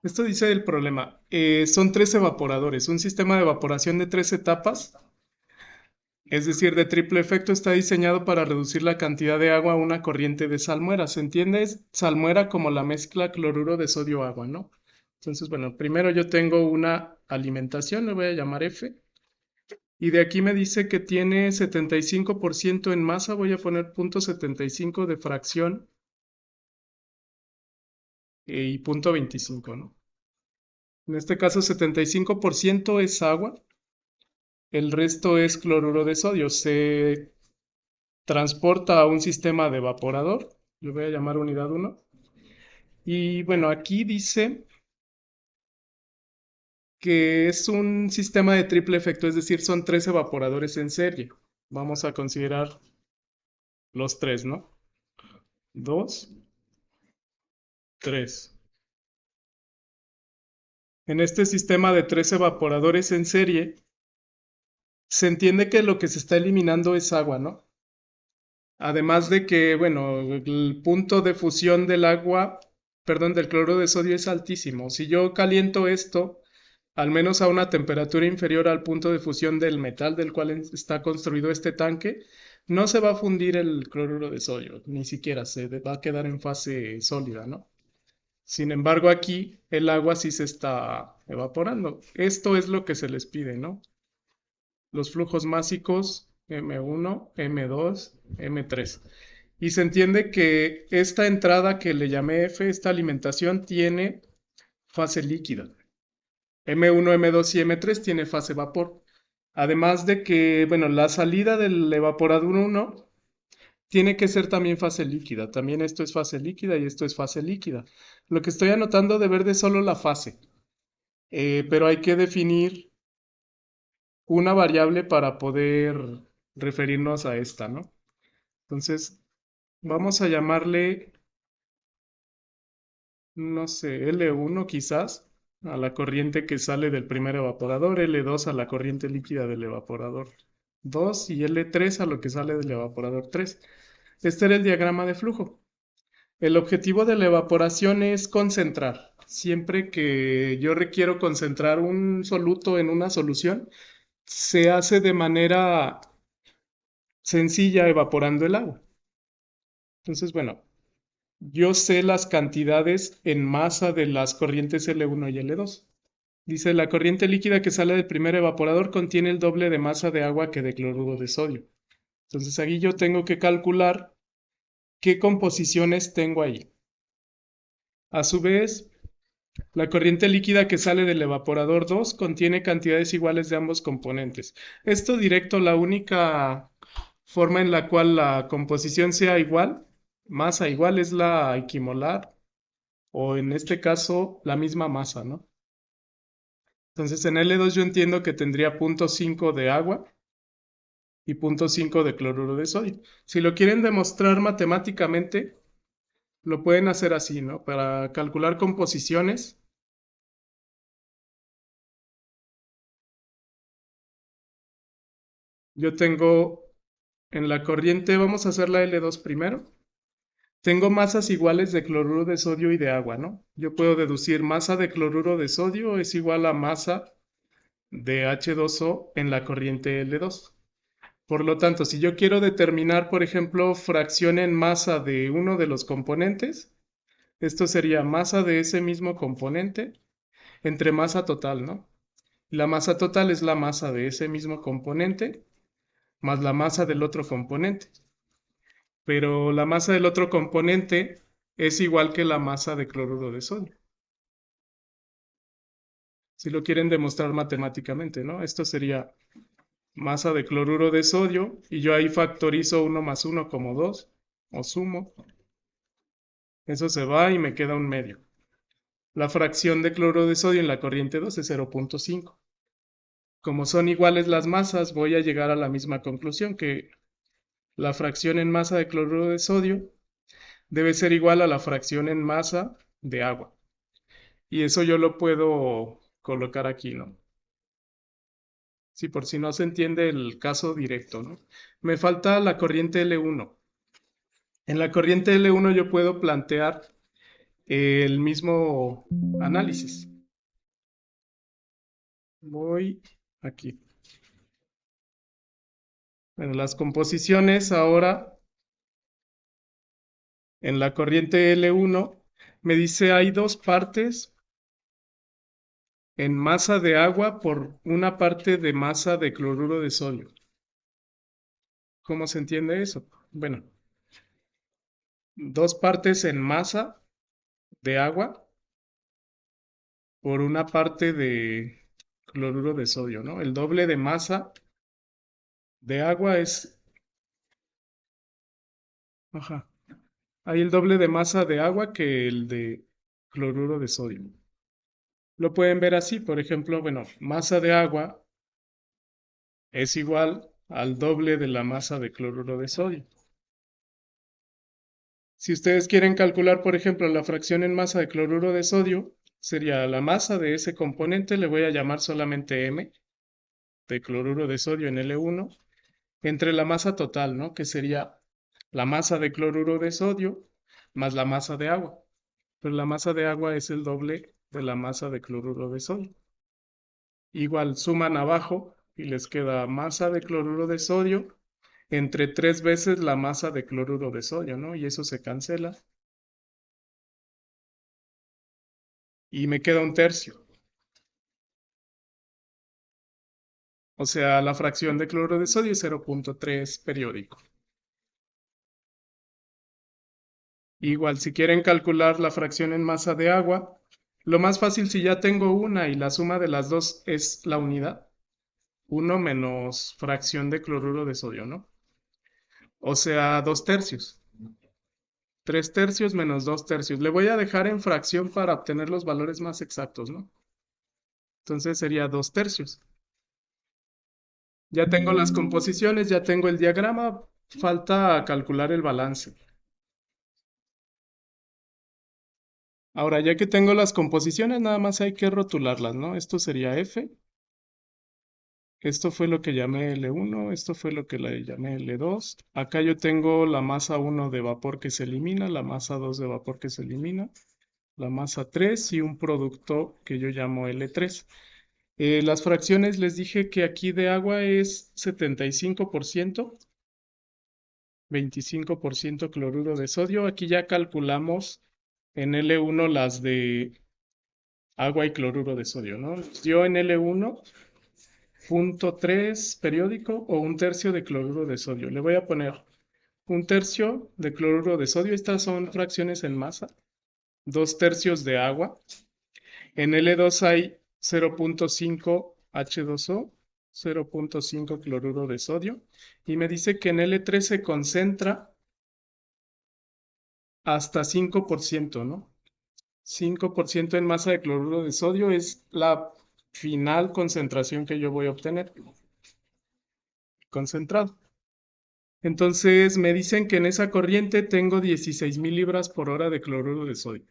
Esto dice el problema. Son tres evaporadores. Un sistema de evaporación de tres etapas, es decir, de triple efecto, está diseñado para reducir la cantidad de agua a una corriente de salmuera. ¿Se entiende salmuera como la mezcla cloruro de sodio-agua, no? Entonces, bueno, primero yo tengo una alimentación, le voy a llamar F. Y de aquí me dice que tiene 75% en masa, voy a poner 0,75 de fracción y 0,25, ¿no? En este caso 75% es agua, el resto es cloruro de sodio. Se transporta a un sistema de evaporador, le voy a llamar unidad 1. Y bueno, aquí dice que es un sistema de triple efecto, es decir, son tres evaporadores en serie. Vamos a considerar los tres, ¿no? Dos, tres. En este sistema de tres evaporadores en serie, se entiende que lo que se está eliminando es agua, ¿no? Además de que, bueno, el punto de fusión del agua, perdón, del cloruro de sodio es altísimo. Si yo caliento esto, al menos a una temperatura inferior al punto de fusión del metal del cual está construido este tanque, no se va a fundir el cloruro de sodio, ni siquiera se va a quedar en fase sólida, ¿no? Sin embargo, aquí el agua sí se está evaporando. Esto es lo que se les pide, ¿no? Los flujos másicos M1, M2, M3. Y se entiende que esta entrada que le llamé F, esta alimentación, tiene fase líquida. M1, M2 y M3 tiene fase vapor. Además de que, bueno, la salida del evaporador 1 tiene que ser también fase líquida. También esto es fase líquida y esto es fase líquida. Lo que estoy anotando de verde es solo la fase, pero hay que definir una variable para poder referirnos a esta, ¿no? Entonces, vamos a llamarle, no sé, L1 quizás, a la corriente que sale del primer evaporador, L2 a la corriente líquida del evaporador 2 y L3 a lo que sale del evaporador 3. Este era el diagrama de flujo. El objetivo de la evaporación es concentrar. Siempre que yo requiero concentrar un soluto en una solución, se hace de manera sencilla evaporando el agua. Entonces, bueno, yo sé las cantidades en masa de las corrientes L1 y L2. Dice, la corriente líquida que sale del primer evaporador contiene el doble de masa de agua que de cloruro de sodio. Entonces, aquí yo tengo que calcular qué composiciones tengo ahí. A su vez, la corriente líquida que sale del evaporador 2 contiene cantidades iguales de ambos componentes. Esto directo, la única forma en la cual la composición sea igual, masa igual, es la equimolar, o en este caso, la misma masa, ¿no? Entonces en L2 yo entiendo que tendría 0,5 de agua y 0,5 de cloruro de sodio. Si lo quieren demostrar matemáticamente, lo pueden hacer así, ¿no? Para calcular composiciones, yo tengo en la corriente, vamos a hacer la L2 primero. Tengo masas iguales de cloruro de sodio y de agua, ¿no? Yo puedo deducir masa de cloruro de sodio es igual a masa de H2O en la corriente L2. Por lo tanto, si yo quiero determinar, por ejemplo, fracción en masa de uno de los componentes, esto sería masa de ese mismo componente entre masa total, ¿no? La masa total es la masa de ese mismo componente más la masa del otro componente. Pero la masa del otro componente es igual que la masa de cloruro de sodio. Si lo quieren demostrar matemáticamente, ¿no? Esto sería masa de cloruro de sodio y yo ahí factorizo 1 más 1 como 2 o sumo. Eso se va y me queda un medio. La fracción de cloruro de sodio en la corriente 2 es 0,5. Como son iguales las masas, voy a llegar a la misma conclusión, que la fracción en masa de cloruro de sodio debe ser igual a la fracción en masa de agua. Y eso yo lo puedo colocar aquí, ¿no? Sí, por si no se entiende el caso directo, ¿no? Me falta la corriente L1. En la corriente L1 yo puedo plantear el mismo análisis. Voy aquí. Bueno, las composiciones ahora en la corriente L1 me dice hay dos partes en masa de agua por una parte de masa de cloruro de sodio. ¿Cómo se entiende eso? Bueno, dos partes en masa de agua por una parte de cloruro de sodio, ¿no? El doble de masa de agua es, ajá, hay el doble de masa de agua que el de cloruro de sodio. Lo pueden ver así, por ejemplo, bueno, masa de agua es igual al doble de la masa de cloruro de sodio. Si ustedes quieren calcular, por ejemplo, la fracción en masa de cloruro de sodio, sería la masa de ese componente, le voy a llamar solamente M, de cloruro de sodio en L1, entre la masa total, ¿no? Que sería la masa de cloruro de sodio más la masa de agua. Pero la masa de agua es el doble de la masa de cloruro de sodio. Igual suman abajo y les queda masa de cloruro de sodio entre 3 veces la masa de cloruro de sodio, ¿no? Y eso se cancela. Y me queda un tercio. O sea, la fracción de cloruro de sodio es 0.3 periódico. Igual, si quieren calcular la fracción en masa de agua, lo más fácil si ya tengo una y la suma de las dos es la unidad. 1 menos fracción de cloruro de sodio, ¿no? O sea, 2 tercios. 3 tercios menos 2 tercios. Le voy a dejar en fracción para obtener los valores más exactos, ¿no? Entonces sería 2 tercios. Ya tengo las composiciones, ya tengo el diagrama, falta calcular el balance. Ahora, ya que tengo las composiciones, nada más hay que rotularlas, ¿no? Esto sería F, esto fue lo que llamé L1, esto fue lo que le llamé L2. Acá yo tengo la masa 1 de vapor que se elimina, la masa 2 de vapor que se elimina, la masa 3 y un producto que yo llamo L3. Las fracciones les dije que aquí de agua es 75%, 25% cloruro de sodio. Aquí ya calculamos en L1 las de agua y cloruro de sodio, ¿no? Dio en L1 0.3 periódico o un tercio de cloruro de sodio. Le voy a poner un tercio de cloruro de sodio. Estas son fracciones en masa. 2 tercios de agua. En L2 hay 0.5 H2O, 0.5 cloruro de sodio. Y me dice que en L3 se concentra hasta 5%, ¿no? 5% en masa de cloruro de sodio es la final concentración que yo voy a obtener. Concentrado. Entonces me dicen que en esa corriente tengo 16.000 libras por hora de cloruro de sodio.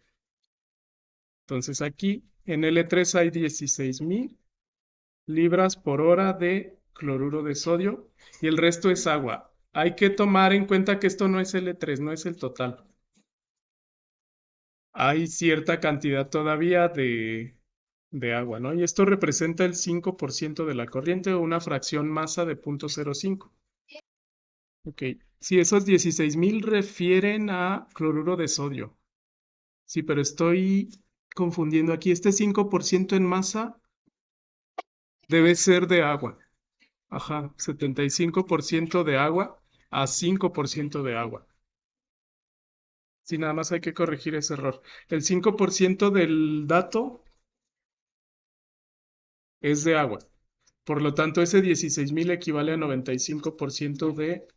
Entonces aquí en L3 hay 16.000 libras por hora de cloruro de sodio y el resto es agua. Hay que tomar en cuenta que esto no es L3, no es el total. Hay cierta cantidad todavía de agua, ¿no? Y esto representa el 5% de la corriente o una fracción masa de 0.05. Ok, sí, esos 16.000 refieren a cloruro de sodio. Sí, pero estoy confundiendo aquí. Este 5% en masa debe ser de agua. Ajá, 75% de agua a 5% de agua. Sí, nada más hay que corregir ese error. El 5% del dato es de agua. Por lo tanto, ese 16.000 equivale a 95% de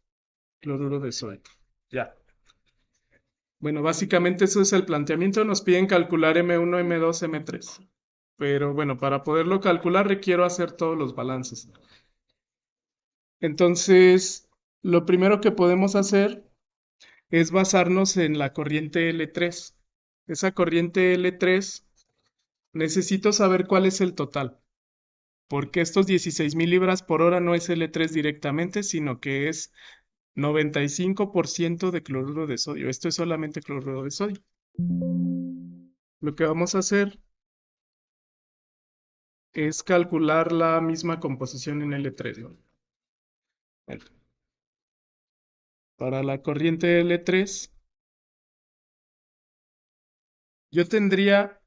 cloruro de sodio. Ya. Bueno, básicamente eso es el planteamiento. Nos piden calcular M1, M2, M3. Pero bueno, para poderlo calcular requiero hacer todos los balances. Entonces, lo primero que podemos hacer es basarnos en la corriente L3. Esa corriente L3, necesito saber cuál es el total, porque estos 16.000 libras por hora no es L3 directamente, sino que es 95% de cloruro de sodio. Esto es solamente cloruro de sodio. Lo que vamos a hacer es calcular la misma composición en L3, ¿no? Bueno, para la corriente L3, yo tendría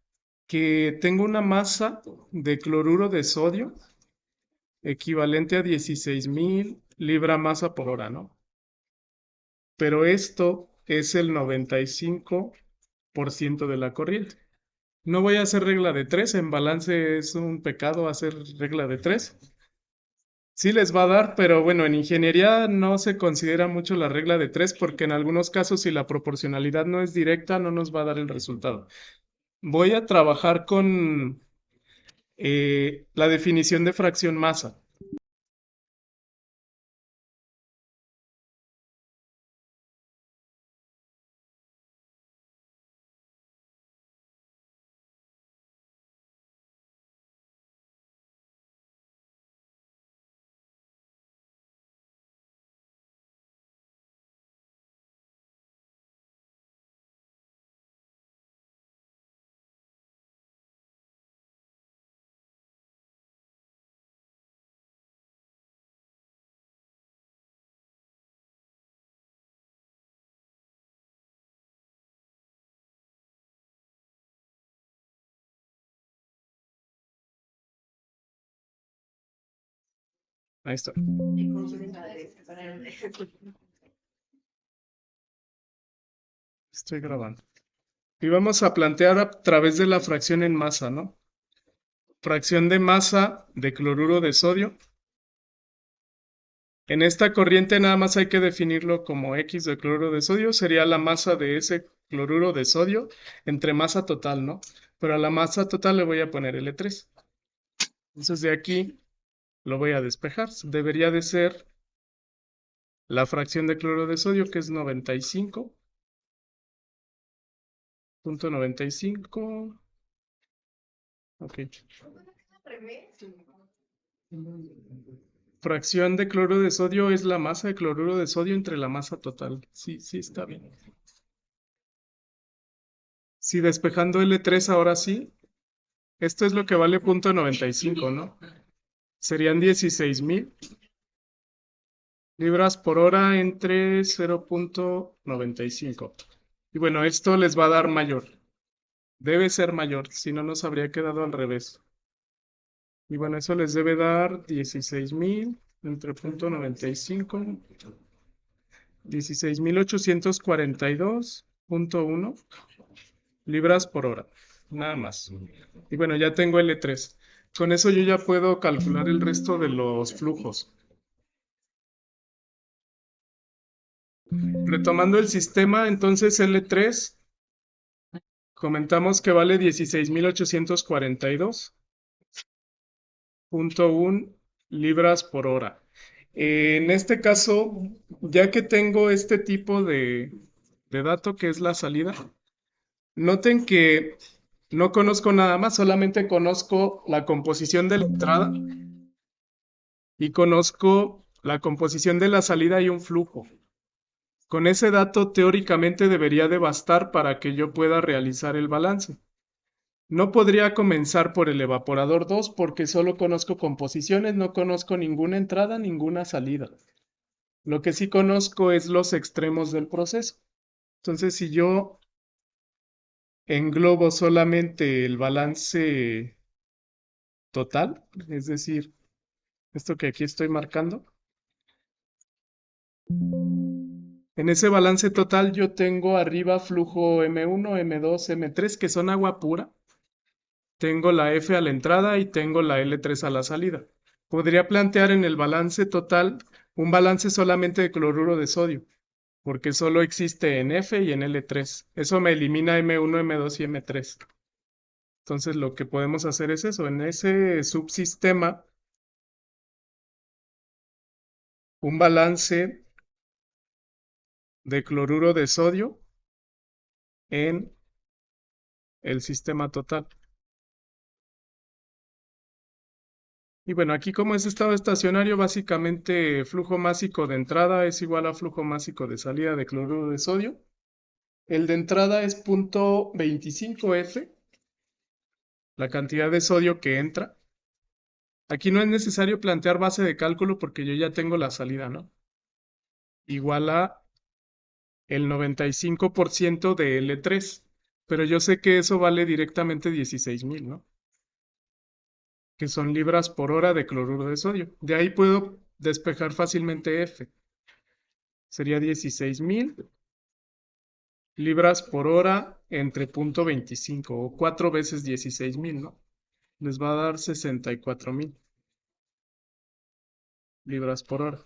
que tengo una masa de cloruro de sodio equivalente a 16.000 libra masa por hora, ¿no? Pero esto es el 95% de la corriente. No voy a hacer regla de 3, en balance es un pecado hacer regla de 3. Sí les va a dar, pero bueno, en ingeniería no se considera mucho la regla de 3 porque en algunos casos si la proporcionalidad no es directa no nos va a dar el resultado. Voy a trabajar con la definición de fracción masa. Ahí está. Estoy grabando. Y vamos a plantear a través de la fracción en masa, ¿no? Fracción de masa de cloruro de sodio. En esta corriente nada más hay que definirlo como X de cloruro de sodio, sería la masa de ese cloruro de sodio entre masa total, ¿no? Pero a la masa total le voy a poner L3. Entonces de aquí lo voy a despejar. Debería de ser la fracción de cloruro de sodio, que es 95.95. Ok. Fracción de cloruro de sodio es la masa de cloruro de sodio entre la masa total. Sí, sí, está bien. Si despejando L3 ahora sí, esto es lo que vale .95, ¿no? Serían 16.000 libras por hora entre 0.95. Y bueno, esto les va a dar mayor. Debe ser mayor, si no nos habría quedado al revés. Y bueno, eso les debe dar 16.000 entre .95, 16.842.1 libras por hora. Nada más. Y bueno, ya tengo L3. Con eso yo ya puedo calcular el resto de los flujos. Retomando el sistema, entonces L3, comentamos que vale 16.842.1 libras por hora. En este caso, ya que tengo este tipo de dato que es la salida, noten que no conozco nada más, solamente conozco la composición de la entrada y conozco la composición de la salida y un flujo. Con ese dato teóricamente debería de bastar para que yo pueda realizar el balance. No podría comenzar por el evaporador 2 porque solo conozco composiciones, no conozco ninguna entrada, ninguna salida. Lo que sí conozco es los extremos del proceso. Entonces, si yo englobo solamente el balance total, es decir, esto que aquí estoy marcando, en ese balance total yo tengo arriba flujo M1, M2, M3, que son agua pura. Tengo la F a la entrada y tengo la L3 a la salida. Podría plantear en el balance total un balance solamente de cloruro de sodio, porque solo existe en F y en L3. Eso me elimina M1, M2 y M3. Entonces lo que podemos hacer es eso, en ese subsistema, un balance de cloruro de sodio en el sistema total. Y bueno, aquí como es estado estacionario, básicamente flujo másico de entrada es igual a flujo másico de salida de cloruro de sodio. El de entrada es .25F la cantidad de sodio que entra. Aquí no es necesario plantear base de cálculo porque yo ya tengo la salida, ¿no? Igual a el 95% de L3. Pero yo sé que eso vale directamente 16,000, ¿no? Que son libras por hora de cloruro de sodio. De ahí puedo despejar fácilmente F. Sería 16,000 libras por hora entre punto 25 o 4 veces 16,000, ¿no? Les va a dar 64,000 libras por hora.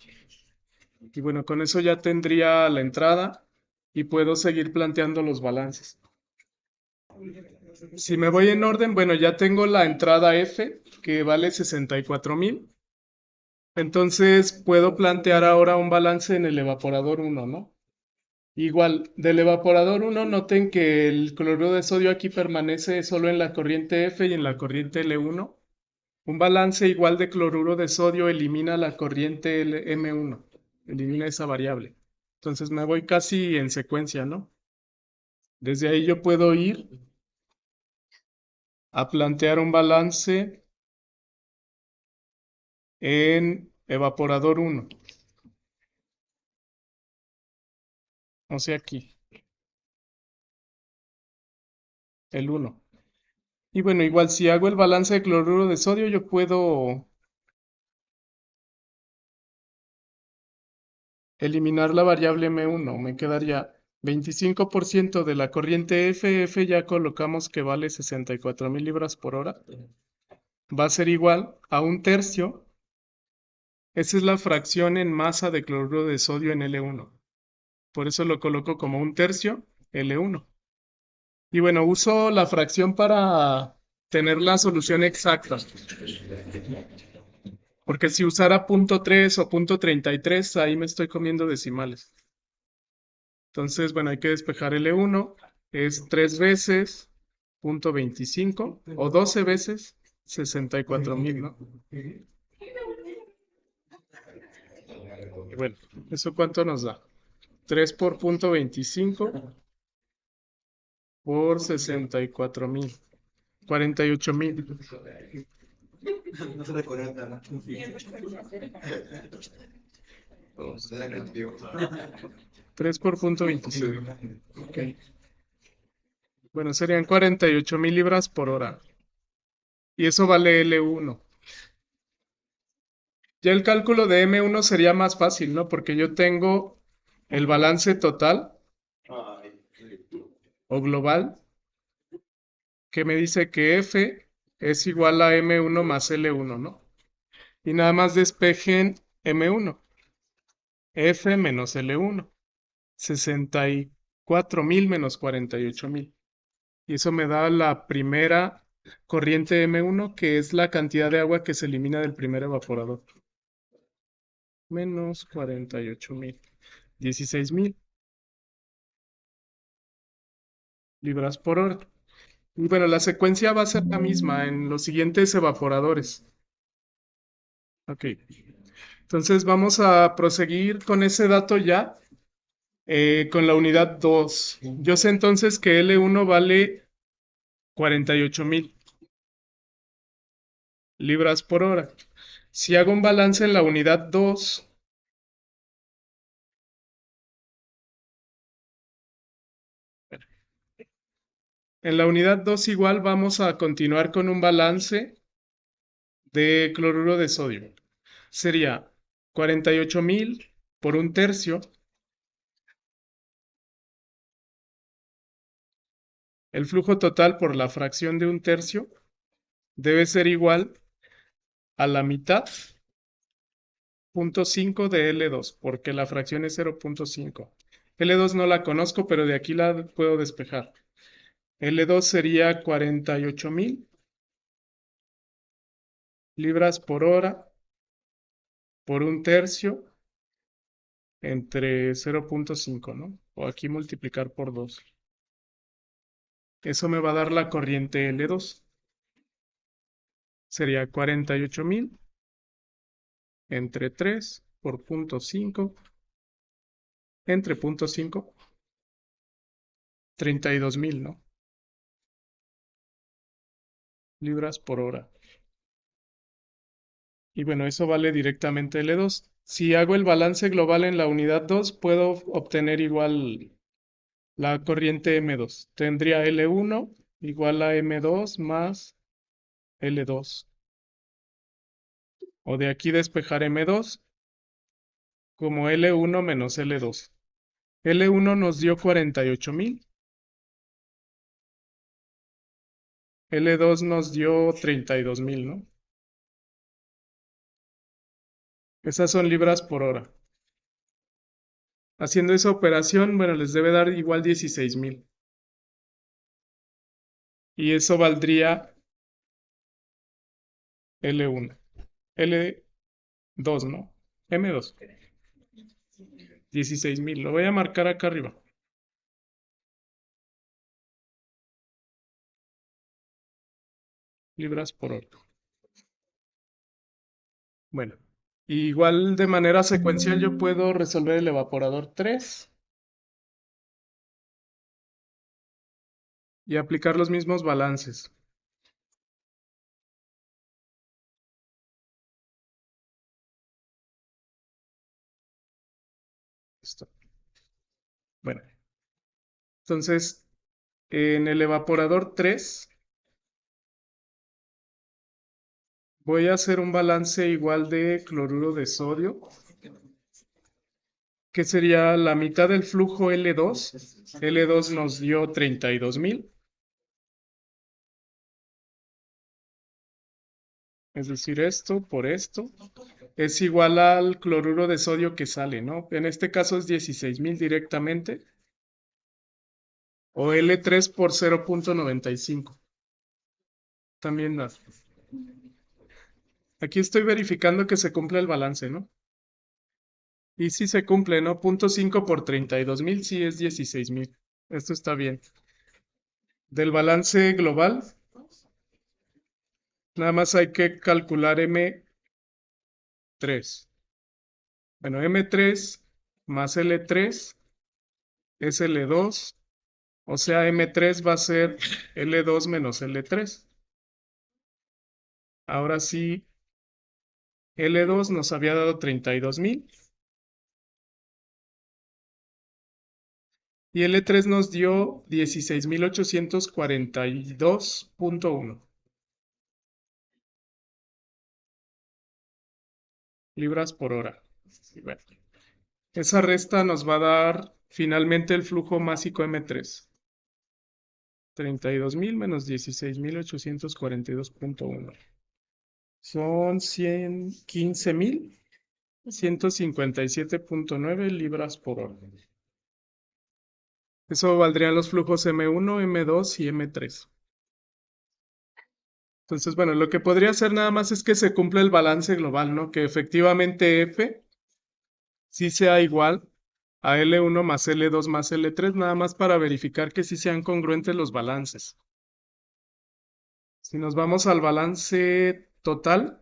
Y bueno, con eso ya tendría la entrada y puedo seguir planteando los balances. Si me voy en orden, bueno, ya tengo la entrada F, que vale 64,000. Entonces puedo plantear ahora un balance en el evaporador 1, ¿no? Igual, del evaporador 1, noten que el cloruro de sodio aquí permanece solo en la corriente F y en la corriente L1. Un balance igual de cloruro de sodio elimina la corriente M1, elimina esa variable. Entonces me voy casi en secuencia, ¿no? Desde ahí yo puedo ir a plantear un balance en evaporador 1, o sea aquí, el 1. Y bueno, igual si hago el balance de cloruro de sodio, yo puedo eliminar la variable M1. Me quedaría 25% de la corriente F ya colocamos que vale 64,000 libras por hora. Va a ser igual a un tercio. Esa es la fracción en masa de cloruro de sodio en L1. Por eso lo coloco como un tercio L1. Y bueno, uso la fracción para tener la solución exacta. Porque si usara .3 o .33, ahí me estoy comiendo decimales. Entonces, bueno, hay que despejar L1. Es 3 veces .25 o 12 veces 64,000, ¿no? Y bueno, ¿eso cuánto nos da? 3 por .25 por 64,000. 48,000. No se recuerda nada. 3 por .25. Ok. Bueno, serían 48,000 libras por hora. Y eso vale L1. Ya el cálculo de M1 sería más fácil, ¿no? Porque yo tengo el balance total o global que me dice que F es igual a M1 más L1, ¿no? Y nada más despejen M1. F menos L1. 64,000 menos 48,000. Y eso me da la primera corriente M1, que es la cantidad de agua que se elimina del primer evaporador. Menos 48,000. 16,000 libras por hora. Y bueno, la secuencia va a ser la misma en los siguientes evaporadores. Ok. Entonces vamos a proseguir con ese dato ya, con la unidad 2. Yo sé entonces que L1 vale 48,000 libras por hora. Si hago un balance en la unidad 2, en la unidad 2 igual vamos a continuar con un balance de cloruro de sodio. Sería 48,000 por un tercio. El flujo total por la fracción de un tercio debe ser igual a la mitad, 0.5 de L2, porque la fracción es 0.5. L2 no la conozco, pero de aquí la puedo despejar. L2 sería 48,000 libras por hora por un tercio entre 0.5, ¿no? O aquí multiplicar por 2. Eso me va a dar la corriente L2. Sería 48,000 entre 3 por 0.5 entre 0.5, 32,000, ¿no? libras por hora. Y bueno, eso vale directamente L2. Si hago el balance global en la unidad 2, puedo obtener igual la corriente M2. Tendría L1 igual a M2 más L2. O de aquí despejar M2 como L1 menos L2. L1 nos dio 48,000. L2 nos dio 32,000, ¿no? Esas son libras por hora. Haciendo esa operación, bueno, les debe dar igual 16,000. Y eso valdría L1. L2, ¿no? M2. 16,000. Lo voy a marcar acá arriba. Libras por hora. Bueno, igual de manera secuencial yo puedo resolver el evaporador 3 y aplicar los mismos balances. Listo. Bueno, entonces en el evaporador 3 voy a hacer un balance igual de cloruro de sodio, que sería la mitad del flujo L2. L2 nos dio 32,000. Es decir, esto por esto es igual al cloruro de sodio que sale, ¿no? En este caso es 16,000 directamente. O L3 por 0,95. También da. Aquí estoy verificando que se cumple el balance, ¿no? Y sí se cumple, ¿no? 0,5 por 32,000, sí es 16,000. Esto está bien. Del balance global, nada más hay que calcular M3. Bueno, M3 más L3 es L2. O sea, M3 va a ser L2 menos L3. Ahora sí, L2 nos había dado 32,000. Y L3 nos dio 16,842,1 libras por hora. Y bueno, esa resta nos va a dar finalmente el flujo másico M3. 32,000 menos 16,842,1. Son 115,157,9 libras por hora. Eso valdrían los flujos M1, M2 y M3. Entonces, bueno, lo que podría hacer nada más es que se cumpla el balance global, ¿no? Que efectivamente F sí sea igual a L1 más L2 más L3, nada más para verificar que sí sean congruentes los balances. Si nos vamos al balance total,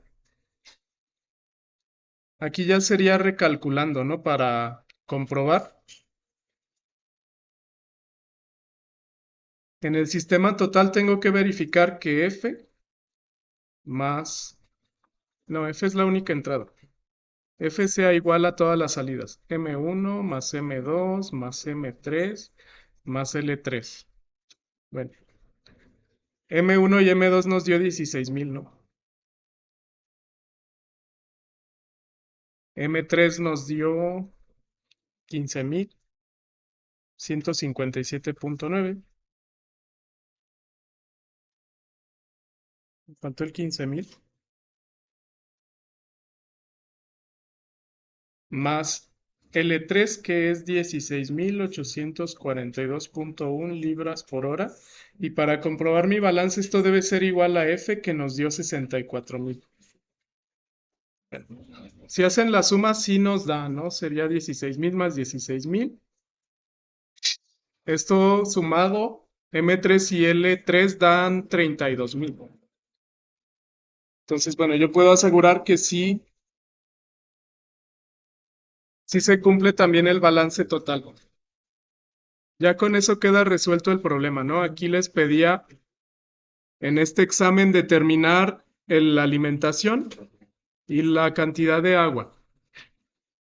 aquí ya sería recalculando, ¿no? Para comprobar. En el sistema total tengo que verificar que F más... No, F es la única entrada. F sea igual a todas las salidas. M1 más M2 más M3 más L3. Bueno, M1 y M2 nos dio 16,000, ¿no? M3 nos dio 15,157,9. ¿Cuánto el 15,000? Más L3 que es 16,842,1 libras por hora. Y para comprobar mi balance esto debe ser igual a F que nos dio 64,000. Si hacen la suma sí nos da, ¿no? Sería 16,000 más 16,000. Esto sumado, M3 y L3 dan 32,000. Entonces, bueno, yo puedo asegurar que sí se cumple también el balance total. Ya con eso queda resuelto el problema, ¿no? Aquí les pedía en este examen determinar la alimentación y la cantidad de agua.